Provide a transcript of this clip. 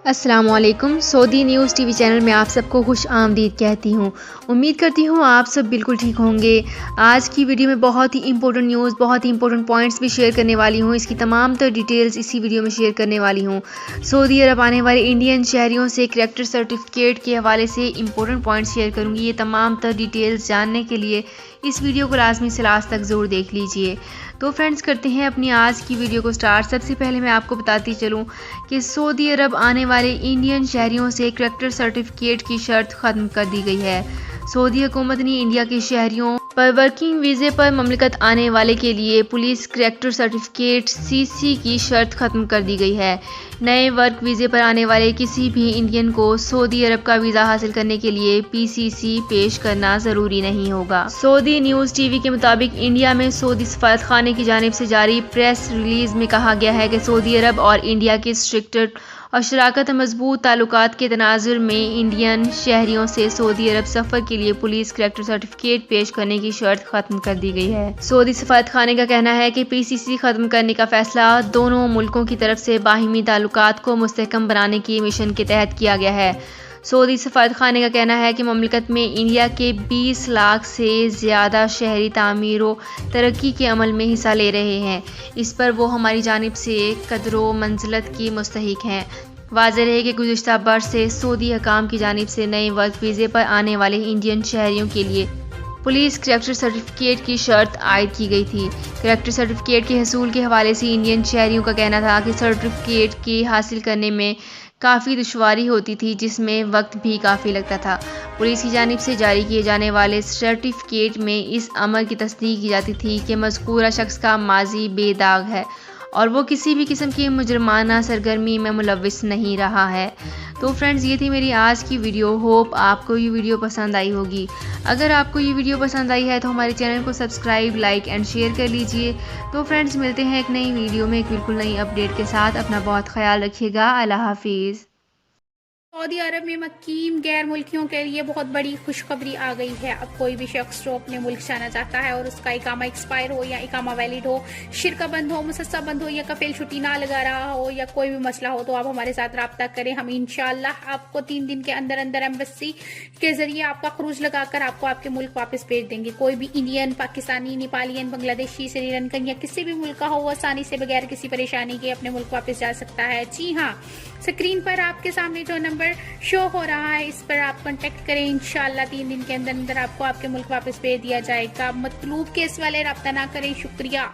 السلام علیکم۔ سعودی news T V channel میں آپ سب کو خوش آمدید کہتی ہوں۔ امید کرتی ہوں آپ سب بالکل ٹھیک ہوں گے۔ آج کی ویڈیو میں بہت ہی امپورٹنٹ نیوز، بہت ہی امپورٹنٹ پوائنٹس بھی شیئر کرنے والی ہوں۔ اس کی تمام تر ڈیٹیلز اسی ویڈیو میں شیئر کرنے والی ہوں۔ سعودی عرب آنے والے انڈین شہریوں سے کریکٹر سرٹیفکیٹ کے حوالے سے امپورٹنٹ پوائنٹس شیئر کروں گی۔ یہ تمام تر ڈیٹیلز جاننے کے لیے اس ویڈیو کو لازمی سے لاسٹ تک ضرور دیکھ لیجئے۔ تو فرینڈز، کرتے ہیں اپنی آج کی ویڈیو کو سٹارٹ۔ سب سے پہلے میں آپ کو بتاتی چلوں کہ سعودی عرب آنے والے انڈین شہریوں سے کریکٹر سرٹیفکیٹ کی شرط ختم کر دی گئی ہے۔ سعودی حکومت نے انڈیا کے شہریوں پر ورکنگ ویزے پر مملکت آنے والے کے لیے پولیس کریکٹر سرٹیفکیٹ (CC) کی شرط ختم کر دی گئی ہے۔ نئے ورک ویزے پر آنے والے کسی بھی انڈین کو سعودی عرب کا ویزا حاصل کرنے کے لیے PCC پیش کرنا ضروری نہیں ہوگا۔ سعودی نیوز ٹی وی کے مطابق انڈیا میں سعودی سفارت خانے کی جانب سے جاری پریس ریلیز میں کہا گیا ہے کہ سعودی عرب اور انڈیا کے اسٹرکٹ اور شراکت مضبوط تعلقات کے تناظر میں انڈین شہریوں سے سعودی عرب سفر کے لیے پولیس کریکٹر سرٹیفکیٹ پیش کرنے کی شرط ختم کر دی گئی ہے۔ سعودی سفارت خانے کا کہنا ہے کہ PCC ختم کرنے کا فیصلہ دونوں ملکوں کی طرف سے باہمی تعلقات کو مستحکم بنانے کی مشن کے تحت کیا گیا ہے۔ سعودی سفارت خانے کا کہنا ہے کہ مملکت میں انڈیا کے 20 لاکھ سے زیادہ شہری تعمیر و ترقی کے عمل میں حصہ لے رہے ہیں۔ اس پر وہ ہماری جانب سے قدر و منزلت کی مستحق ہیں۔ واضح رہے کہ گزشتہ برس سے سعودی حکام کی جانب سے نئے ورک ویزے پر آنے والے انڈین شہریوں کے لیے پولیس کریکٹر سرٹیفکیٹ کی شرط عائد کی گئی تھی۔ کریکٹر سرٹیفکیٹ کے حصول کے حوالے سے انڈین شہریوں کا کہنا تھا کہ سرٹیفکیٹ کی حاصل کرنے میں کافی دشواری ہوتی تھی، جس میں وقت بھی کافی لگتا تھا۔ پولیس کی جانب سے جاری کیے جانے والے سرٹیفکیٹ میں اس امر کی تصدیق کی جاتی تھی کہ مذکورہ شخص کا ماضی بے داغ ہے اور وہ کسی بھی قسم کی مجرمانہ سرگرمی میں ملوث نہیں رہا ہے۔ تو فرینڈز، یہ تھی میری آج کی ویڈیو۔ ہوپ آپ کو یہ ویڈیو پسند آئی ہوگی۔ اگر آپ کو یہ ویڈیو پسند آئی ہے تو ہمارے چینل کو سبسکرائب، لائک اینڈ شیئر کر لیجئے۔ تو فرینڈز، ملتے ہیں ایک نئی ویڈیو میں ایک بالکل نئی اپڈیٹ کے ساتھ۔ اپنا بہت خیال رکھیے گا۔ اللہ حافظ۔ سعودی عرب میں مقیم غیر ملکیوں کے لیے بہت بڑی خوشخبری آ گئی ہے۔ اب کوئی بھی شخص جو اپنے ملک جانا چاہتا ہے اور اس کا اقامہ ایکسپائر ہو یا اقامہ ویلڈ ہو، شرکہ بند ہو، مسسہ بند ہو یا کفیل چھٹی نہ لگا رہا ہو یا کوئی بھی مسئلہ ہو، تو آپ ہمارے ساتھ رابطہ کریں۔ ہم انشاءاللہ آپ کو 3 دن کے اندر ایمبیسی کے ذریعے آپ کا خروج لگا کر آپ کو آپ کے ملک واپس بھیج دیں گے۔ کوئی بھی انڈین، پاکستانی، نیپالین، بنگلہ دیشی، سری لنکن یا کسی بھی ملک کا ہو، وہ آسانی سے بغیر کسی پریشانی کے اپنے ملک واپس جا سکتا ہے۔ جی ہاں، اسکرین پر آپ کے سامنے جو نمبر شو ہو رہا ہے، اس پر آپ کانٹیکٹ کریں۔ انشاءاللہ 3 دن کے اندر آپ کو آپ کے ملک واپس بھیج دیا جائے گا۔ مطلوب کیس والے رابطہ نہ کریں۔ شکریہ۔